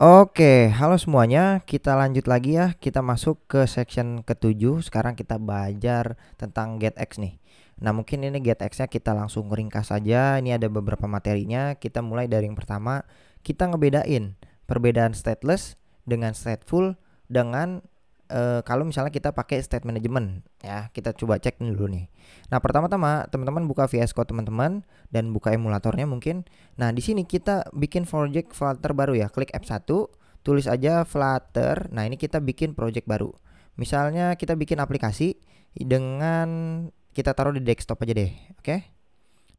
Oke, halo semuanya. Kita lanjut lagi ya. Kita masuk ke section ke-7. Sekarang kita belajar tentang GetX nih. Nah, mungkin ini GetX-nya kita langsung ringkas saja. Ini ada beberapa materinya. Kita mulai dari yang pertama. Kita ngebedain perbedaan stateless dengan stateful dengan kalau misalnya kita pakai state management ya. Kita coba cek dulu nih. Nah, pertama-tama teman-teman buka VS Code teman-teman dan buka emulatornya mungkin. Nah, di sini kita bikin project Flutter baru ya. Klik F1, tulis aja Flutter. Nah, ini kita bikin project baru. Misalnya kita bikin aplikasi dengan kita taruh di desktop aja deh. Oke.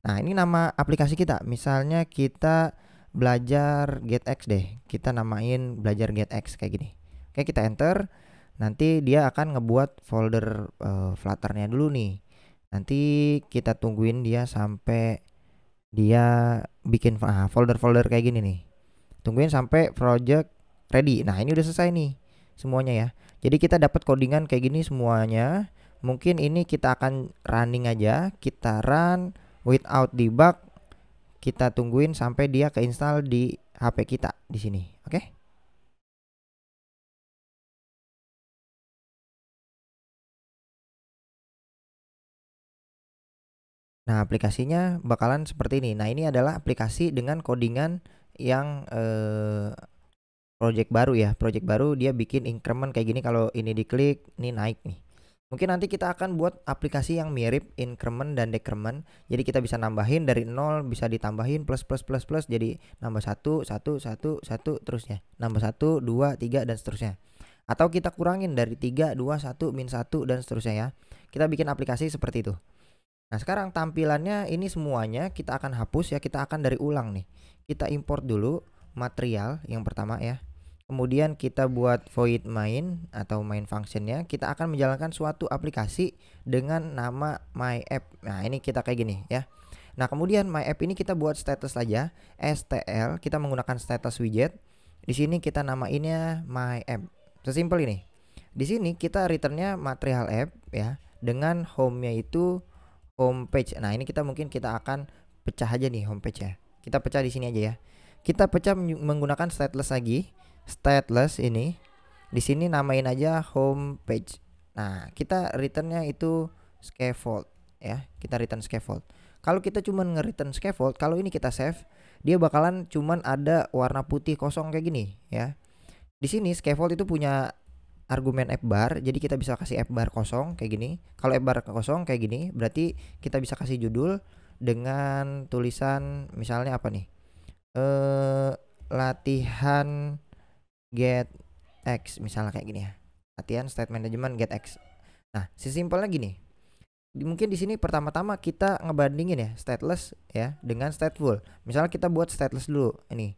Nah, ini nama aplikasi kita. Misalnya kita belajar GetX deh. Kita namain belajar GetX kayak gini. Oke, kita enter. Nanti dia akan ngebuat folder Flutternya dulu nih. Nanti kita tungguin dia sampai dia bikin folder-folder kayak gini nih. Tungguin sampai project ready. Nah, ini udah selesai nih semuanya ya. Jadi kita dapat codingan kayak gini semuanya. Mungkin ini kita akan running aja. Kita run without debug. Kita tungguin sampai dia keinstall di HP kita di sini. Oke? Nah, aplikasinya bakalan seperti ini. Nah, ini adalah aplikasi dengan codingan yang project baru ya. Project baru dia bikin increment kayak gini. Kalau ini diklik, ini naik nih. Mungkin nanti kita akan buat aplikasi yang mirip increment dan decrement. Jadi kita bisa nambahin dari 0, bisa ditambahin plus plus plus plus, jadi nambah 1 1 1 1 terusnya. Nambah 1 2 3 dan seterusnya. Atau kita kurangin dari 3 2 1 min 1 dan seterusnya ya. Kita bikin aplikasi seperti itu. Nah, sekarang tampilannya ini semuanya kita akan hapus ya, kita akan dari ulang nih. Kita import dulu material yang pertama ya. Kemudian kita buat void main atau main functionnya. Kita akan menjalankan suatu aplikasi dengan nama my app. Nah, ini kita kayak gini ya. Nah, kemudian my app ini kita buat status aja, STL. Kita menggunakan status widget. Di sini kita namainnya my app. Sesimpel ini. Di sini kita returnnya material app ya, dengan home-nya itu homepage. Nah, ini kita akan pecah aja nih homepage ya. Kita pecah di sini aja ya. Kita pecah menggunakan stateless lagi. Stateless ini di sini namain aja homepage. Nah, kita returnnya itu scaffold ya. Kita return scaffold. Kalau kita cuman nge-return scaffold, kalau ini kita save, dia bakalan cuman ada warna putih kosong kayak gini ya. Di sini scaffold itu punya argumen app bar, jadi kita bisa kasih app bar kosong kayak gini. Kalau app bar kosong kayak gini, berarti kita bisa kasih judul dengan tulisan misalnya apa nih? Latihan get X misalnya kayak gini ya. Latihan state management get X. Nah, sesimpelnya gini. Mungkin di sini pertama-tama kita ngebandingin ya stateless ya dengan stateful. Misalnya kita buat stateless dulu. Ini.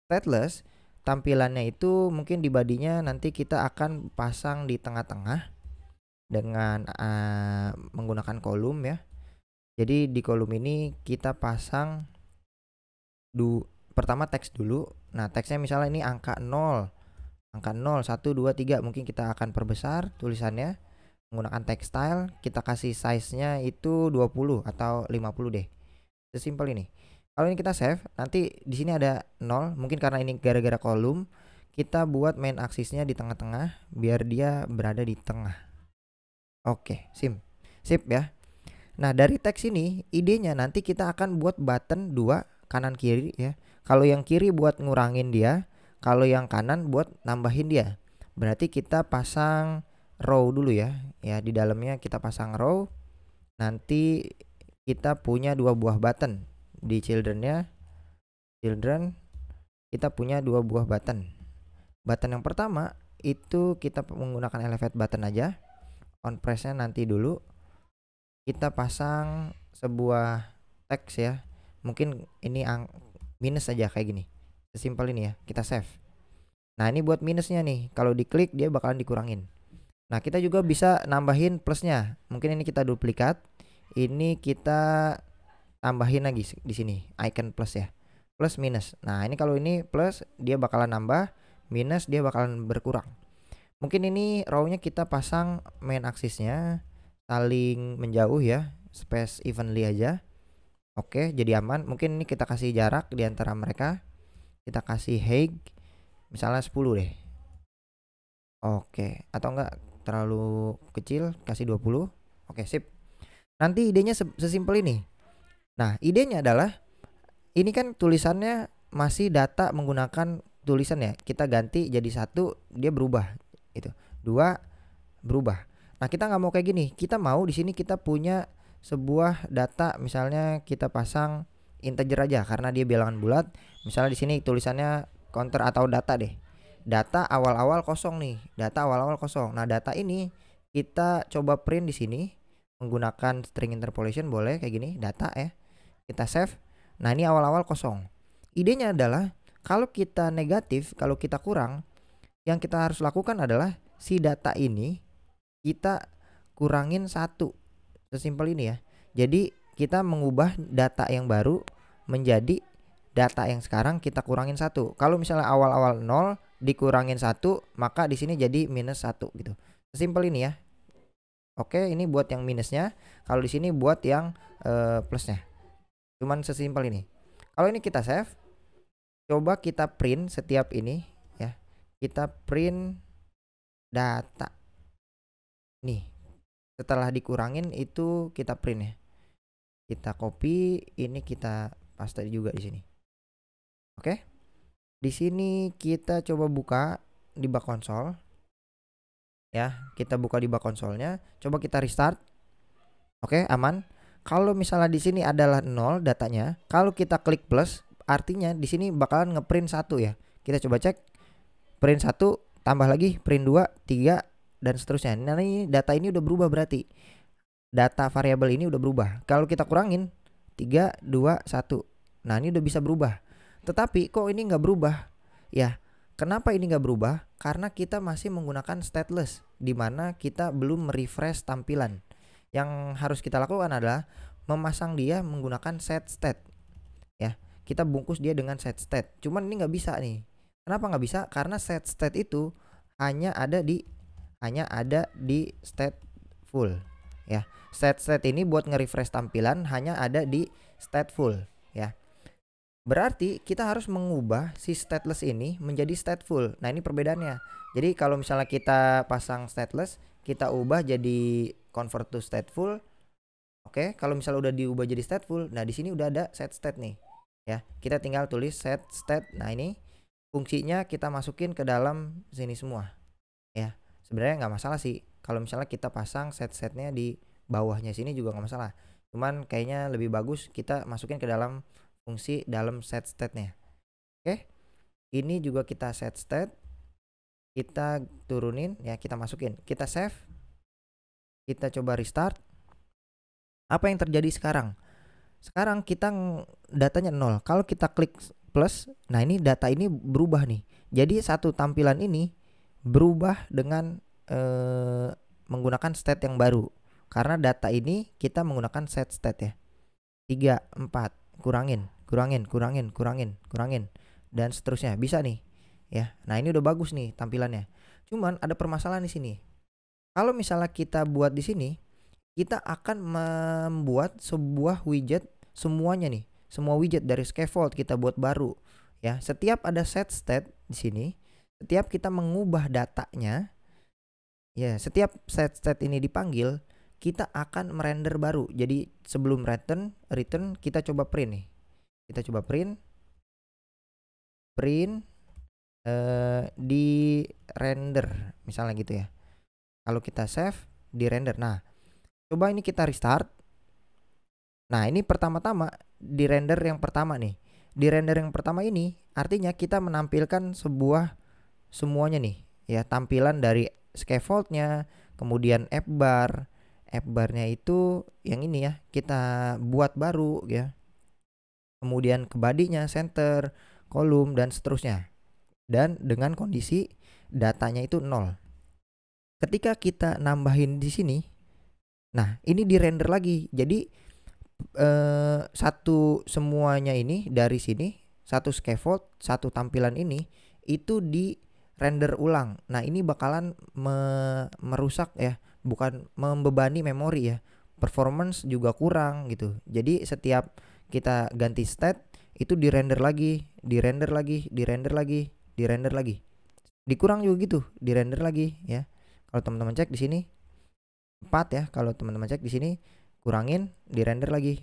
Stateless tampilannya itu mungkin di bodinya nanti kita akan pasang di tengah-tengah dengan menggunakan kolom ya. Jadi di kolom ini kita pasang pertama teks dulu. Nah, teksnya misalnya ini angka 0. Angka 0, 1, 2, 3. Mungkin kita akan perbesar tulisannya menggunakan text style. Kita kasih size-nya itu 20 atau 50 deh. Sesimpel ini. Kalau ini kita save, nanti di sini ada 0. Mungkin karena ini gara-gara kolom, kita buat main aksisnya di tengah-tengah biar dia berada di tengah. Oke, sip ya. Nah, dari teks ini idenya nanti kita akan buat button 2 kanan kiri ya. Kalau yang kiri buat ngurangin dia, kalau yang kanan buat nambahin dia. Berarti kita pasang row dulu ya. Ya, di dalamnya kita pasang row. Nanti kita punya 2 buah button. Di children kita punya 2 buah button. Button yang pertama itu kita menggunakan elevate button aja. On press-nya nanti dulu. Kita pasang sebuah teks ya. Mungkin ini minus aja kayak gini. Sesimpel ini ya. Kita save. Nah, ini buat minusnya nih. Kalau diklik dia bakalan dikurangin. Nah, kita juga bisa nambahin plusnya. Mungkin ini kita duplikat. Ini kita tambahin lagi di sini icon plus ya. Plus minus. Nah, ini kalau ini plus dia bakalan nambah, minus dia bakalan berkurang. Mungkin ini row-nya kita pasang main aksisnya saling menjauh ya, space evenly aja. Oke, jadi aman. Mungkin ini kita kasih jarak di antara mereka. Kita kasih height Misalnya 10 deh. Oke, atau enggak terlalu kecil, kasih 20. Oke, sip. Nanti idenya sesimpel ini. Nah, idenya adalah ini kan tulisannya masih data menggunakan tulisan ya. Kita ganti jadi 1, dia berubah itu. 2 berubah. Nah, kita nggak mau kayak gini. Kita mau di sini kita punya sebuah data, misalnya kita pasang integer aja karena dia bilangan bulat. Misalnya di sini tulisannya counter atau data deh. Data awal-awal kosong nih. Data awal-awal kosong. Nah, data ini kita coba print di sini menggunakan string interpolation, boleh kayak gini, data ya. Kita save. Nah, ini awal-awal kosong. Idenya adalah kalau kita negatif, kalau kita kurang, yang kita harus lakukan adalah si data ini kita kurangin 1. Sesimpel ini ya. Jadi kita mengubah data yang baru menjadi data yang sekarang kita kurangin 1. Kalau misalnya awal-awal 0 dikurangin 1, maka di sini jadi minus 1 gitu. Sesimpel ini ya. Oke, ini buat yang minusnya. Kalau di sini buat yang plusnya. Cuman sesimpel ini. Kalau ini kita save, coba kita print setiap ini ya. Kita print data. Nih, setelah dikurangin itu kita print ya. Kita copy, ini kita paste juga di sini. Oke. Di sini kita coba buka di bak konsol. Ya, kita buka di bak konsolnya, coba kita restart. Oke, aman. Kalau misalnya di sini adalah 0 datanya, kalau kita klik plus, artinya di sini bakalan ngeprint 1 ya. Kita coba cek. Print 1, tambah lagi print 2, 3 dan seterusnya. Nah, ini data ini udah berubah berarti. Data variabel ini udah berubah. Kalau kita kurangin 3, 2, 1. Nah, ini udah bisa berubah. Tetapi kok ini nggak berubah? Ya, kenapa ini nggak berubah? Karena kita masih menggunakan stateless, di mana kita belum merefresh tampilan. Yang harus kita lakukan adalah memasang dia menggunakan set state. Ya, kita bungkus dia dengan set state. Cuman ini nggak bisa nih. Kenapa nggak bisa? Karena set state itu hanya ada di stateful. Ya, set state ini buat nge-refresh tampilan hanya ada di stateful. Ya. Berarti kita harus mengubah si stateless ini menjadi stateful. Nah, ini perbedaannya. Jadi kalau misalnya kita pasang stateless, kita ubah jadi convert to stateful. Oke, kalau misalnya udah diubah jadi stateful, nah di sini udah ada set state nih. Ya, kita tinggal tulis set state. Nah, ini fungsinya kita masukin ke dalam sini semua. Ya, sebenarnya nggak masalah sih. Kalau misalnya kita pasang set setnya di bawahnya sini juga nggak masalah. Cuman kayaknya lebih bagus kita masukin ke dalam fungsi dalam set state-nya. Oke. Ini juga kita set state. Kita turunin ya, kita masukin. Kita save. Kita coba restart. Apa yang terjadi sekarang? Sekarang kita datanya 0. Kalau kita klik plus, nah ini data ini berubah nih. Jadi satu tampilan ini berubah dengan menggunakan state yang baru. Karena data ini kita menggunakan set state ya. 3, 4, kurangin dan seterusnya. Bisa nih ya. Nah, ini udah bagus nih tampilannya. Cuman ada permasalahan di sini. Kalau misalnya kita buat di sini, kita akan membuat sebuah widget semuanya nih. Semua widget dari scaffold kita buat baru ya. Setiap ada set state di sini, setiap kita mengubah datanya ya, setiap set state ini dipanggil, kita akan merender baru. Jadi sebelum return kita coba print nih. Kita coba print di render misalnya gitu ya. Kalau kita save di render. Nah, coba ini kita restart. Nah, ini pertama-tama di render yang pertama nih. Di render yang pertama ini artinya kita menampilkan semuanya nih ya, tampilan dari scaffoldnya, kemudian app barnya itu yang ini ya, kita buat baru ya. Kemudian ke body-nya, center, kolom dan seterusnya. Dan dengan kondisi datanya itu 0. Ketika kita nambahin di sini, nah ini di render lagi. Jadi satu semuanya ini dari sini, satu scaffold, satu tampilan ini itu di render ulang. Nah, ini bakalan merusak ya, bukan membebani memori ya. Performance juga kurang gitu. Jadi setiap kita ganti state itu di render lagi. dikurang juga gitu, di render lagi ya. Kalau teman-teman cek di sini 4 ya, kalau teman-teman cek di sini kurangin, di render lagi.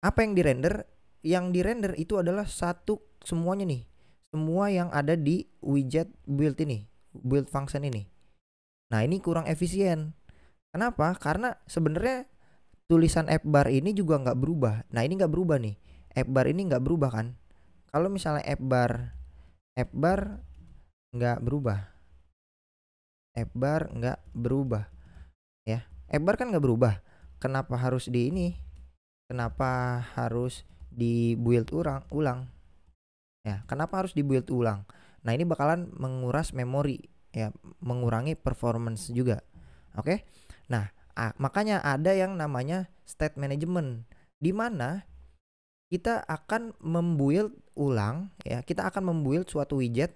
Apa yang di render? Yang di render itu adalah satu semuanya nih, semua yang ada di widget build ini, build function ini. Nah ini kurang efisien. Kenapa? Karena sebenarnya tulisan app bar ini juga nggak berubah. Nah ini nggak berubah nih, app bar ini nggak berubah kan. Kalau misalnya app bar nggak berubah, app bar nggak berubah ya, app bar kan nggak berubah. Kenapa harus di ini, kenapa harus di build ulang ya, kenapa harus di build ulang? Nah ini bakalan menguras memori ya, mengurangi performance juga. Oke. Nah makanya ada yang namanya state management, di mana kita akan membuild ulang ya, kita akan membuild suatu widget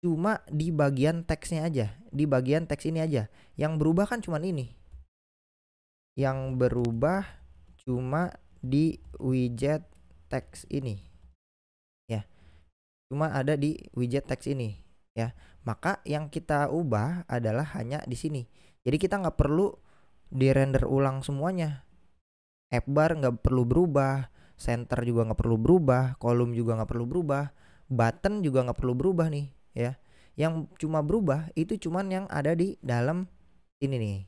cuma di bagian teksnya aja, di bagian teks ini aja. Yang berubah kan cuma ini, yang berubah cuma di widget teks ini ya, cuma ada di widget teks ini ya. Maka yang kita ubah adalah hanya di sini. Jadi kita nggak perlu di render ulang semuanya. App bar nggak perlu berubah, center juga nggak perlu berubah, kolom juga nggak perlu berubah, button juga nggak perlu berubah nih ya. Yang cuma berubah itu cuman yang ada di dalam ini nih,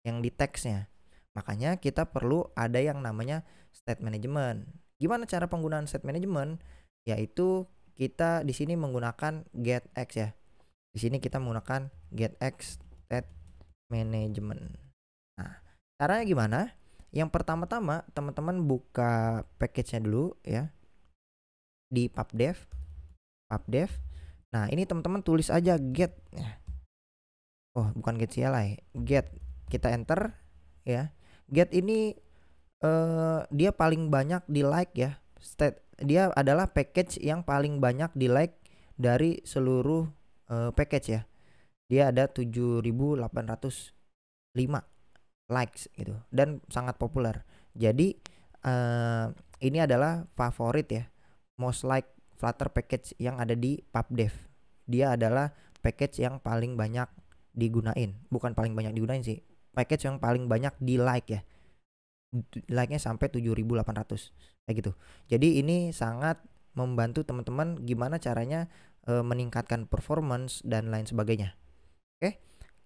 yang di teksnya. Makanya kita perlu ada yang namanya state management. Gimana cara penggunaan state management? Yaitu kita di sini menggunakan getX ya. Di sini kita menggunakan getX state management. Nah, caranya gimana? Yang pertama-tama teman-teman buka package-nya dulu ya, di pubdev. Nah ini teman-teman tulis aja get ya. Oh bukan get CLI, get, kita enter ya. Get ini dia paling banyak di like ya. Dia adalah package yang paling banyak di like dari seluruh package ya. Dia ada 7.805 likes gitu dan sangat populer. Jadi ini adalah favorit ya, most like Flutter package yang ada di pubdev. Dia adalah package yang paling banyak digunain, bukan paling banyak digunain sih, package yang paling banyak di like ya, like-nya sampai 7.800 kayak gitu. Jadi ini sangat membantu teman-teman gimana caranya meningkatkan performance dan lain sebagainya. Oke,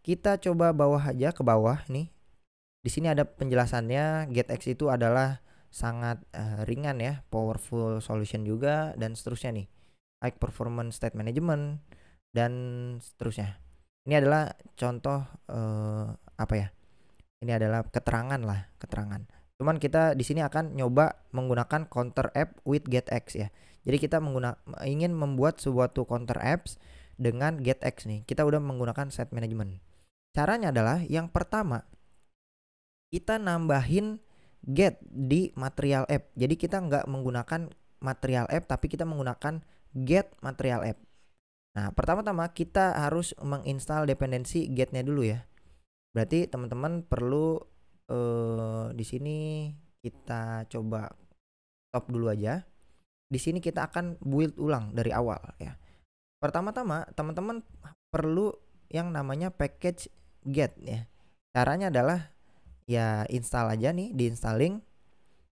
kita coba bawah aja, ke bawah nih. Di sini ada penjelasannya, getX itu adalah sangat ringan ya, powerful solution juga dan seterusnya nih. High performance state management dan seterusnya. Ini adalah contoh apa ya? Ini adalah keterangan lah, keterangan. Cuman kita di sini akan nyoba menggunakan counter app with getX ya. Jadi kita ingin membuat suatu counter apps dengan getX nih. Kita udah menggunakan state management. Caranya adalah yang pertama, kita nambahin get di material app. Jadi kita nggak menggunakan material app, tapi kita menggunakan get material app. Nah pertama-tama kita harus menginstal dependensi getnya dulu ya. Berarti teman-teman perlu di sini kita coba stop dulu aja. Di sini kita akan build ulang dari awal ya. Pertama-tama teman-teman perlu yang namanya package get ya. Caranya adalah ya install aja nih, di installing.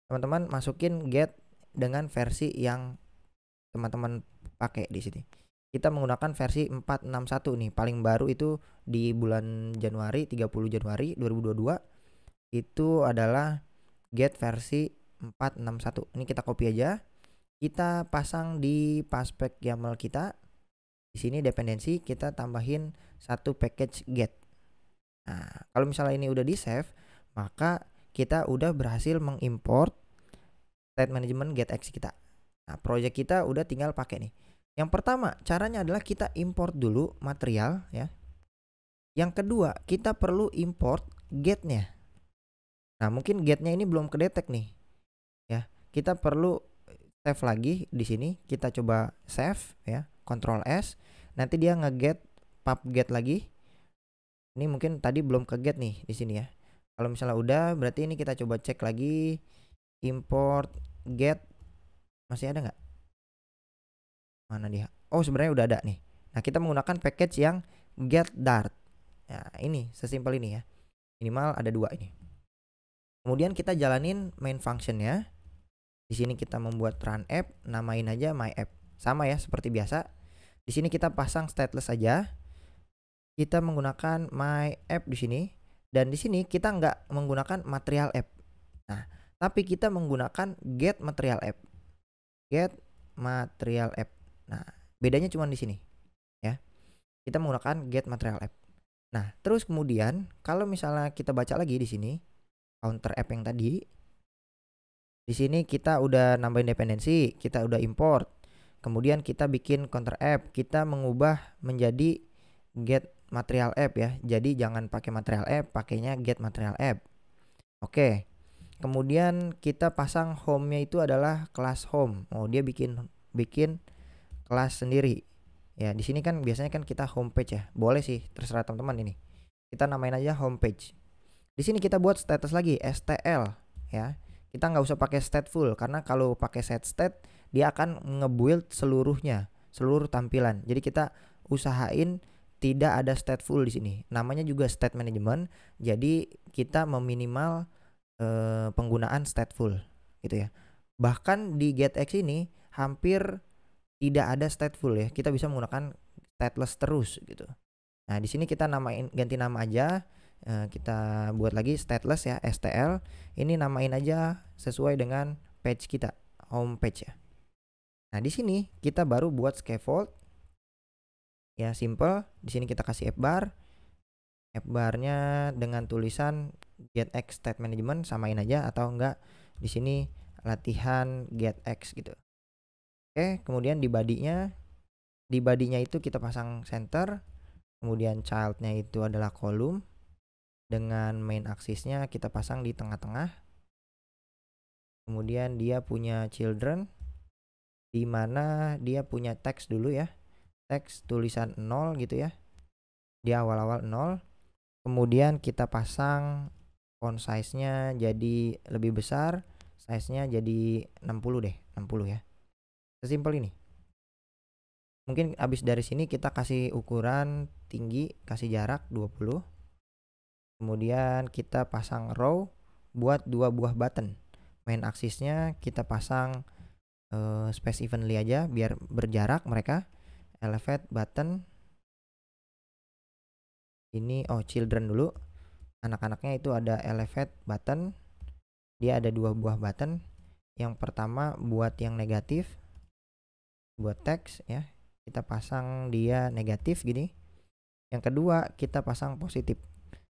Teman-teman masukin get dengan versi yang teman-teman pakai di sini. Kita menggunakan versi 461 nih, paling baru itu di bulan Januari, 30 Januari 2022. Itu adalah get versi 461. Ini kita copy aja. Kita pasang di paspec YAML kita. Di sini dependensi kita tambahin satu package get. Nah, kalau misalnya ini udah di save, maka kita udah berhasil mengimport state management getX kita. Nah, project kita udah tinggal pakai nih. Yang pertama, caranya adalah kita import dulu material ya. Yang kedua, kita perlu import getnya. Nah, mungkin getnya ini belum kedetek nih. Ya, kita perlu save lagi di sini. Kita coba save ya, Ctrl S. Nanti dia nge-get pubget lagi. Ini mungkin tadi belum ke-get nih di sini ya. Kalau misalnya udah, berarti ini kita coba cek lagi import get, masih ada nggak? Mana dia? Oh sebenarnya udah ada nih. Nah, kita menggunakan package yang get dart. Nah, ini sesimpel ini ya. Minimal ada 2 ini. Kemudian kita jalanin main functionnya. Di sini kita membuat run app, namain aja my app. Sama ya seperti biasa. Di sini kita pasang stateless aja. Kita menggunakan my app di sini, dan di sini kita nggak menggunakan material app. Nah, tapi kita menggunakan get material app. Get material app. Nah, bedanya cuma di sini ya. Kita menggunakan get material app. Nah, terus kemudian kalau misalnya kita baca lagi di sini counter app yang tadi, di sini kita udah nambahin dependensi, kita udah import. Kemudian kita bikin counter app, kita mengubah menjadi get material app ya. Jadi jangan pakai material app, pakainya get material app. Oke. Kemudian kita pasang home-nya itu adalah kelas home. Oh, dia bikin kelas sendiri. Ya, di sini kan biasanya kan kita homepage ya. Boleh sih, terserah teman-teman ini. Kita namain aja homepage. Di sini kita buat status lagi STL ya. Kita nggak usah pakai stateful karena kalau pakai state dia akan nge-build seluruhnya, seluruh tampilan. Jadi kita usahain tidak ada stateful di sini. Namanya juga state management. Jadi kita meminimal penggunaan stateful gitu ya. Bahkan di GetX ini hampir tidak ada stateful ya. Kita bisa menggunakan stateless terus gitu. Nah, di sini kita ganti nama aja. Kita buat lagi stateless ya, STL. Ini namain aja sesuai dengan page kita, home page ya. Nah, di sini kita baru buat scaffold. Ya, simple. Di sini kita kasih app bar. App barnya dengan tulisan GetX state management, samain aja atau enggak di sini latihan GetX gitu. Oke, kemudian di body-nya itu kita pasang center. Kemudian child-nya itu adalah kolom. Dengan main axis-nya kita pasang di tengah-tengah. Kemudian dia punya children, di mana dia punya teks dulu ya. Teks tulisan 0 gitu ya. Di awal-awal 0. Kemudian kita pasang font size-nya jadi lebih besar. Size-nya jadi 60 deh, 60 ya. Sesimpel ini. Mungkin abis dari sini kita kasih ukuran tinggi, kasih jarak 20. Kemudian kita pasang row buat 2 buah button. Main aksisnya kita pasang space evenly aja biar berjarak mereka. Elevate button. Ini children dulu. Anak-anaknya itu ada elevate button. Dia ada 2 buah button. Yang pertama buat yang negatif, buat teks ya. Kita pasang dia negatif gini. Yang kedua kita pasang positif.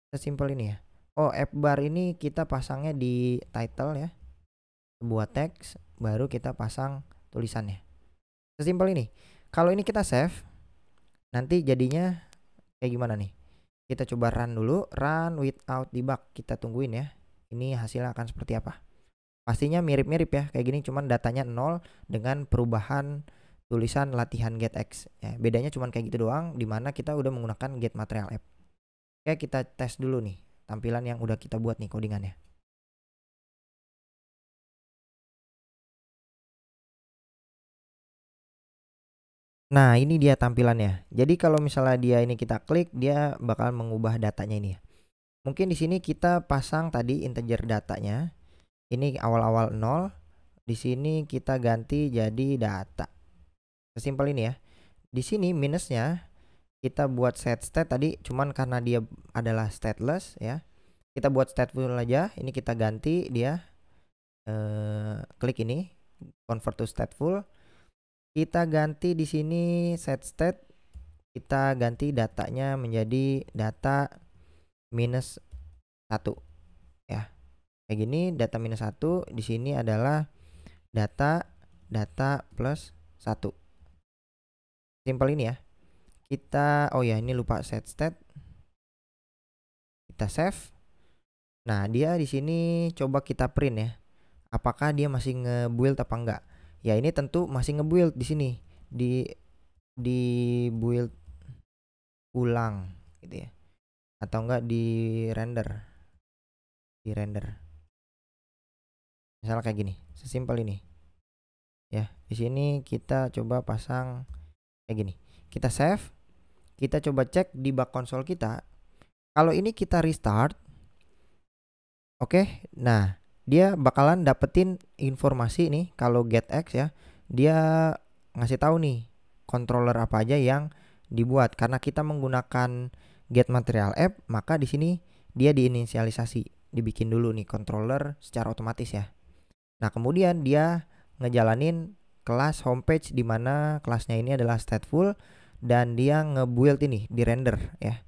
Sesimpel ini ya. App bar ini kita pasangnya di title ya. Sebuah teks, baru kita pasang tulisannya. Sesimpel ini. Kalau ini kita save, nanti jadinya kayak gimana nih? Kita coba run dulu, run without debug. Kita tungguin ya. Ini hasilnya akan seperti apa. Pastinya mirip-mirip ya, kayak gini, cuman datanya 0 dengan perubahan tulisan latihan GetX. Ya, bedanya cuman kayak gitu doang, dimana kita udah menggunakan get material app. Oke, kita tes dulu nih tampilan yang udah kita buat nih codingannya. Nah, ini dia tampilannya. Jadi kalau misalnya dia ini kita klik, dia bakal mengubah datanya ini ya. Mungkin di sini kita pasang tadi integer datanya. Ini awal-awal 0. Di sini kita ganti jadi data. Sesimpel ini ya. Di sini minusnya kita buat set state tadi cuman karena dia adalah stateless ya. Kita buat stateful aja. Ini kita ganti dia klik ini convert to stateful. Kita ganti di sini set state. Kita ganti datanya menjadi data minus 1 ya. Kayak gini, data minus 1 di sini adalah data plus 1. Simpel ini ya. Kita ini lupa set state. Kita save. Nah, dia di sini coba kita print ya. Apakah dia masih nge-build apa enggak? Ya, ini tentu masih nge-build di sini. Di build ulang gitu ya. Atau enggak di render. Misalnya kayak gini, sesimpel ini. Ya, di sini kita coba pasang kayak gini. Kita save, kita coba cek di bug console kita. Kalau ini kita restart, oke, nah dia bakalan dapetin informasi nih. Kalau getX ya, dia ngasih tahu nih controller apa aja yang dibuat. Karena kita menggunakan get material app, maka di sini dia diinisialisasi, dibikin dulu nih controller secara otomatis ya. Nah kemudian dia ngejalanin kelas homepage di mana kelasnya ini adalah stateful, dan dia nge-build ini di render ya.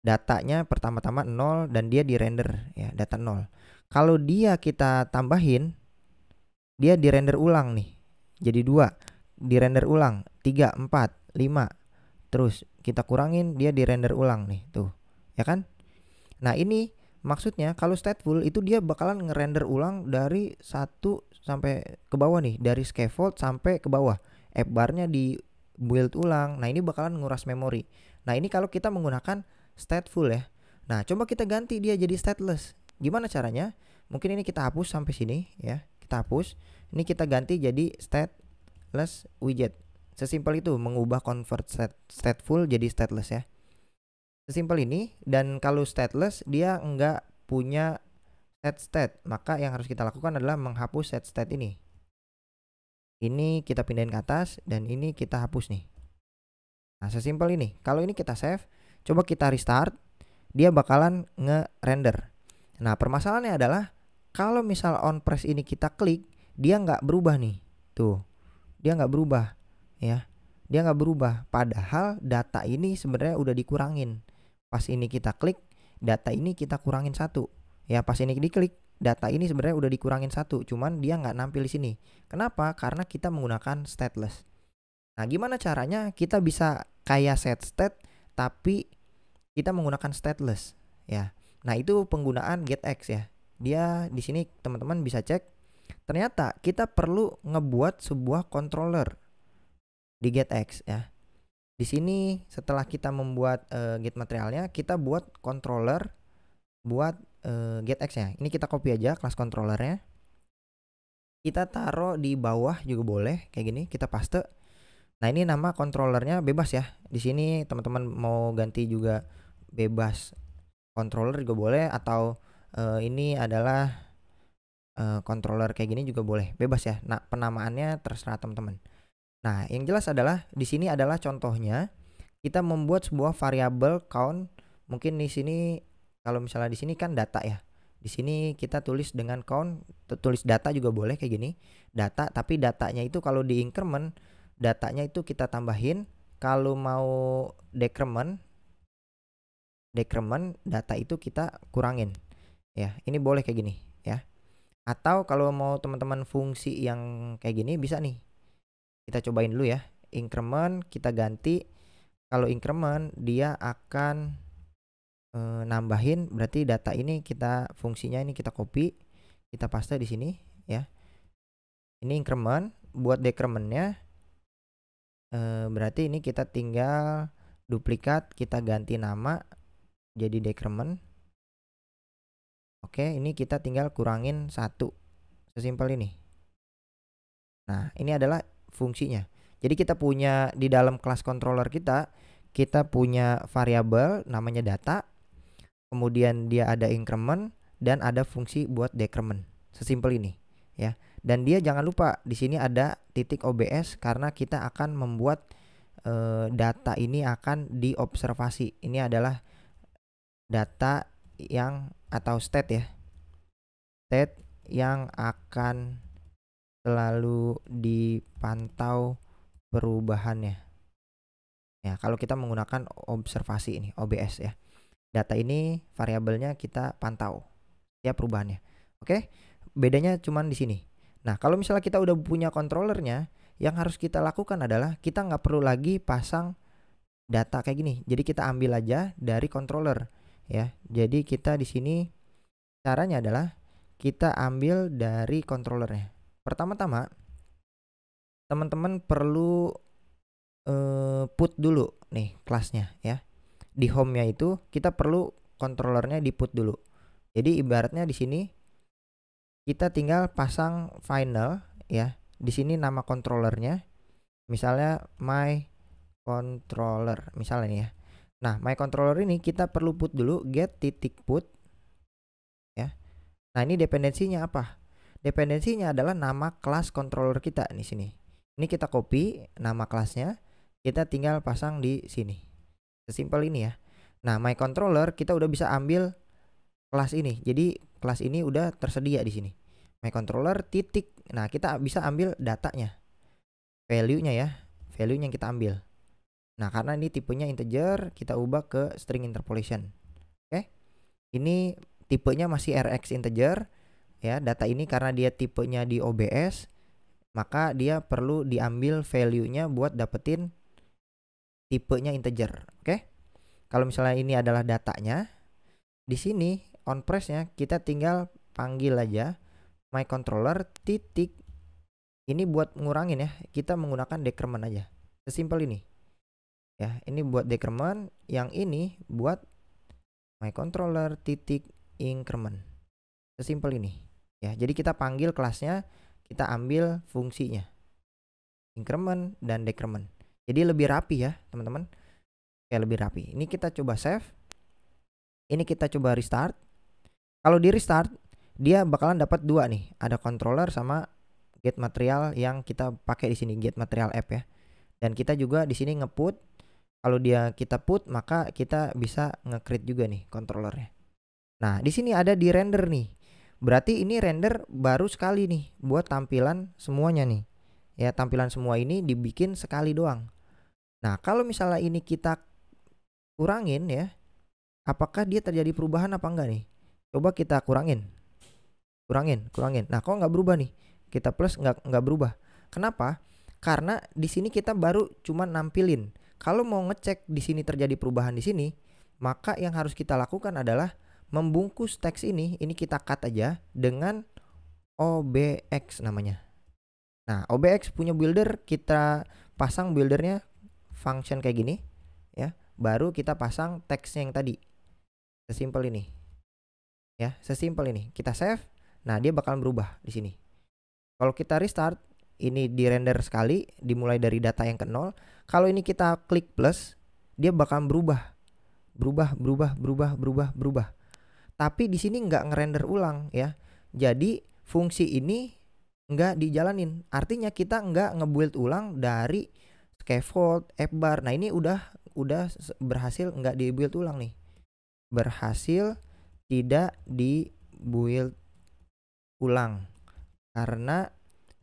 Datanya pertama-tama 0 dan dia di render ya, data 0. Kalau dia kita tambahin, dia di render ulang nih. Jadi 2, di render ulang 3, 4, 5. Terus kita kurangin, dia di render ulang nih, tuh. Ya kan? Nah, ini maksudnya kalau stateful itu dia bakalan ngerender ulang dari 1 sampai ke bawah nih, dari scaffold sampai ke bawah. App barnya di build ulang. Nah, ini bakalan nguras memori. Nah, ini kalau kita menggunakan stateful ya. Nah, coba kita ganti dia jadi stateless. Gimana caranya? Mungkin ini kita hapus sampai sini ya. Kita hapus. Ini kita ganti jadi stateless widget. Sesimpel itu mengubah convert stateful jadi stateless ya. Sesimpel ini. Dan kalau stateless dia enggak punya set state, maka yang harus kita lakukan adalah menghapus set state ini. Ini kita pindahin ke atas dan ini kita hapus nih. Nah, sesimpel ini. Kalau ini kita save, coba kita restart, dia bakalan nge-render. Nah, permasalahannya adalah kalau misal on press ini kita klik, dia nggak berubah nih. Tuh, dia nggak berubah ya. Dia nggak berubah. Padahal data ini sebenarnya udah dikurangin. Pas ini kita klik, data ini kita kurangin 1. Ya, pas ini diklik, data ini sebenarnya udah dikurangin 1. Cuman dia nggak nampil di sini. Kenapa? Karena kita menggunakan stateless. Nah, gimana caranya kita bisa kayak set state tapi kita menggunakan stateless ya. Nah, itu penggunaan getX ya. Dia di sini teman-teman bisa cek. Ternyata kita perlu ngebuat sebuah controller di getX ya. Di sini setelah kita membuat get materialnya, kita buat controller buat getX-nya. Ini kita copy aja kelas controllernya. Kita taruh di bawah juga boleh kayak gini, kita paste. Nah, ini nama controllernya bebas ya. Di sini teman-teman mau ganti juga bebas. Controller juga boleh, atau ini adalah controller kayak gini juga boleh, bebas ya. Nah, penamaannya terserah teman-teman. Nah, yang jelas adalah di sini adalah contohnya kita membuat sebuah variabel count. Mungkin di sini kalau misalnya di sini kan data ya. Di sini kita tulis dengan count, tulis data juga boleh kayak gini. Data, tapi datanya itu kalau di increment, datanya itu kita tambahin. Kalau mau decrement data itu kita kurangin ya. Ini boleh kayak gini ya. Atau kalau mau teman-teman fungsi yang kayak gini bisa nih, kita cobain dulu ya. Increment kita ganti. Kalau increment dia akan nambahin, berarti data ini kita fungsinya ini kita copy, kita paste di sini ya. Ini increment. Buat decrementnya berarti ini kita tinggal duplikat, kita ganti nama jadi decrement. Oke, ini kita tinggal kurangin 1. Sesimpel ini. Nah, ini adalah fungsinya. Jadi kita punya di dalam kelas controller kita punya variabel namanya data. Kemudian dia ada increment dan ada fungsi buat decrement. Sesimpel ini ya. Dan dia jangan lupa di sini ada titik OBS karena kita akan membuat data ini akan diobservasi. Ini adalah data yang atau state ya. State yang akan selalu dipantau perubahannya. Ya, kalau kita menggunakan observasi ini, OBS ya. Data ini variabelnya kita pantau ya perubahannya. Oke? Bedanya cuman di sini. Nah, kalau misalnya kita udah punya controllernya, yang harus kita lakukan adalah kita nggak perlu lagi pasang data kayak gini. Jadi kita ambil aja dari controller ya. Jadi kita di sini caranya adalah kita ambil dari controllernya. Pertama-tama teman-teman perlu put dulu nih kelasnya ya. Di home-nya itu kita perlu controllernya di put dulu. Jadi ibaratnya di sini kita tinggal pasang final ya. Di sini nama controllernya misalnya my controller misalnya nih ya. Nah, my controller ini kita perlu put dulu get titik put ya. Nah, ini dependensinya apa? Dependensinya adalah nama kelas controller kita di sini. Ini kita copy nama kelasnya, kita tinggal pasang di sini. Sesimpel ini ya. Nah, my controller kita udah bisa ambil kelas ini. Jadi kelas ini udah tersedia di sini. My controller titik. Nah, kita bisa ambil datanya. Value-nya ya. Value-nya yang kita ambil. Nah, karena ini tipenya integer, kita ubah ke string interpolation. Oke. Ini tipenya masih RX integer ya. Data ini karena dia tipenya di OBS, maka dia perlu diambil value-nya buat dapetin tipenya integer. Oke. Kalau misalnya ini adalah datanya, di sini on press-nya kita tinggal panggil aja my controller titik. Ini buat ngurangin ya, kita menggunakan decrement aja. Sesimpel ini. Ya, ini buat decrement, yang ini buat my controller titik increment. Sesimpel ini. Ya, jadi kita panggil kelasnya, kita ambil fungsinya. Increment dan decrement. Jadi lebih rapi ya, teman-teman. Ya, lebih rapi. Ini kita coba save. Ini kita coba restart. Kalau di restart, dia bakalan dapat dua nih. Ada controller sama get material yang kita pakai di sini, get material app ya. Dan kita juga di sini nge-put. Kalau dia kita put, maka kita bisa nge-create juga nih controllernya. Nah, di sini ada di render nih. Berarti ini render baru sekali nih buat tampilan semuanya nih. Ya, tampilan semua ini dibikin sekali doang. Nah, kalau misalnya ini kita kurangin ya, apakah dia terjadi perubahan apa enggak nih? Coba kita kurangin. Kurangin. Nah, kok nggak berubah nih? Kita plus nggak berubah. Kenapa? Karena di sini kita baru cuma nampilin. Kalau mau ngecek di sini terjadi perubahan di sini, maka yang harus kita lakukan adalah membungkus teks ini kita cut aja dengan OBX namanya. Nah, OBX punya builder, kita pasang buildernya function kayak gini ya. Baru kita pasang teksnya yang tadi. Sesimpel ini. Ya, sesimpel ini. Kita save. Nah, dia bakal berubah di sini. Kalau kita restart, ini di render sekali, dimulai dari data yang ke 0. Kalau ini kita klik plus, dia bakal berubah. Berubah. Tapi di sini nggak ngerender ulang ya. Jadi fungsi ini nggak dijalanin. Artinya kita nggak ngebuild ulang dari scaffold, appbar. Nah, ini udah berhasil nggak dibuild ulang nih. Berhasil tidak dibuild ulang karena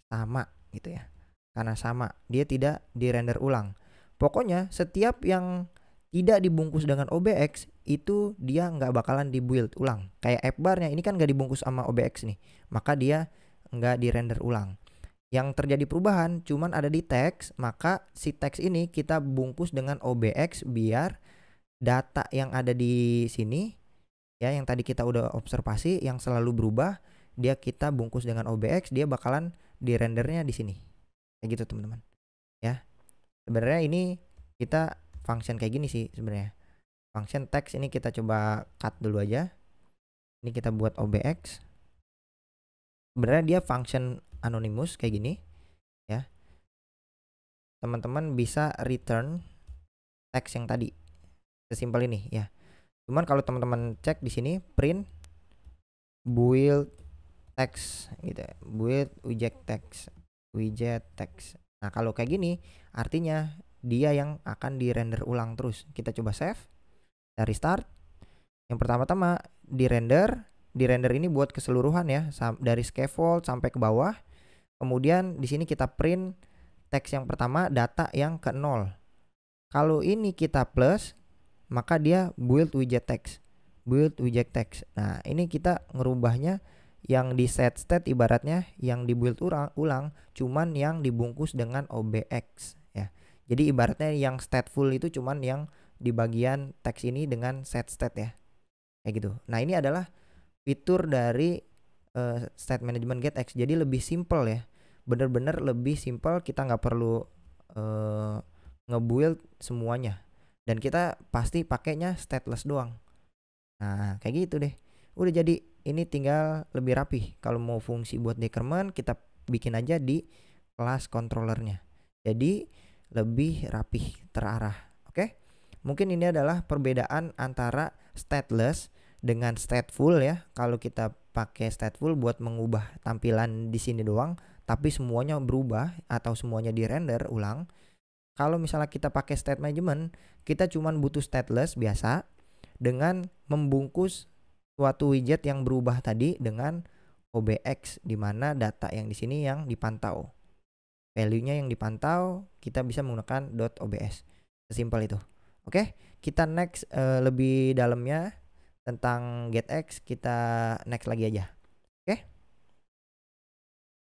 sama gitu ya. Karena sama, dia tidak dirender ulang. Pokoknya setiap yang tidak dibungkus dengan OBX itu dia nggak bakalan dibuild ulang. Kayak appbarnya ini kan nggak dibungkus sama OBX nih, maka dia nggak dirender ulang. Yang terjadi perubahan cuman ada di teks, maka si teks ini kita bungkus dengan OBX biar data yang ada di sini ya, yang tadi kita udah observasi yang selalu berubah, dia kita bungkus dengan OBX, dia bakalan di rendernya di sini. Kayak gitu teman-teman. Ya. Sebenarnya ini kita function kayak gini sih sebenarnya. Function text ini kita coba cut dulu aja. Ini kita buat OBX. Sebenarnya dia function anonymous kayak gini ya. Teman-teman bisa return text yang tadi. Sesimpel ini ya. Cuman kalau teman-teman cek di sini print build text gitu ya. Build widget text. Nah, kalau kayak gini artinya dia yang akan di render ulang terus. Kita coba save. Dari start. Yang pertama-tama di render ini buat keseluruhan ya, dari scaffold sampai ke bawah. Kemudian di sini kita print teks yang pertama, data yang ke 0. Kalau ini kita plus, maka dia build widget text. Nah, ini kita ngerubahnya yang di set state ibaratnya yang di build ulang cuman yang dibungkus dengan OBX ya. Jadi ibaratnya yang stateful itu cuman yang di bagian teks ini dengan set state ya. Kayak gitu. Nah, ini adalah fitur dari state management getX. Jadi lebih simple ya. Bener-bener lebih simple, kita nggak perlu nge-build semuanya. Dan kita pasti pakainya stateless doang. Nah, kayak gitu deh. Udah jadi, ini tinggal lebih rapi. Kalau mau fungsi buat decrement, kita bikin aja di kelas controllernya. Jadi lebih rapih, terarah. Oke. Mungkin ini adalah perbedaan antara stateless dengan stateful ya. Kalau kita pakai stateful buat mengubah tampilan di sini doang, tapi semuanya berubah atau semuanya di-render ulang. Kalau misalnya kita pakai state management, kita cuman butuh stateless biasa dengan membungkus suatu widget yang berubah tadi dengan OBX, di mana data yang di sini yang dipantau. Value-nya yang dipantau, kita bisa menggunakan .obs. Sesimpel itu. Oke, kita next lebih dalamnya tentang getX, kita next lagi aja.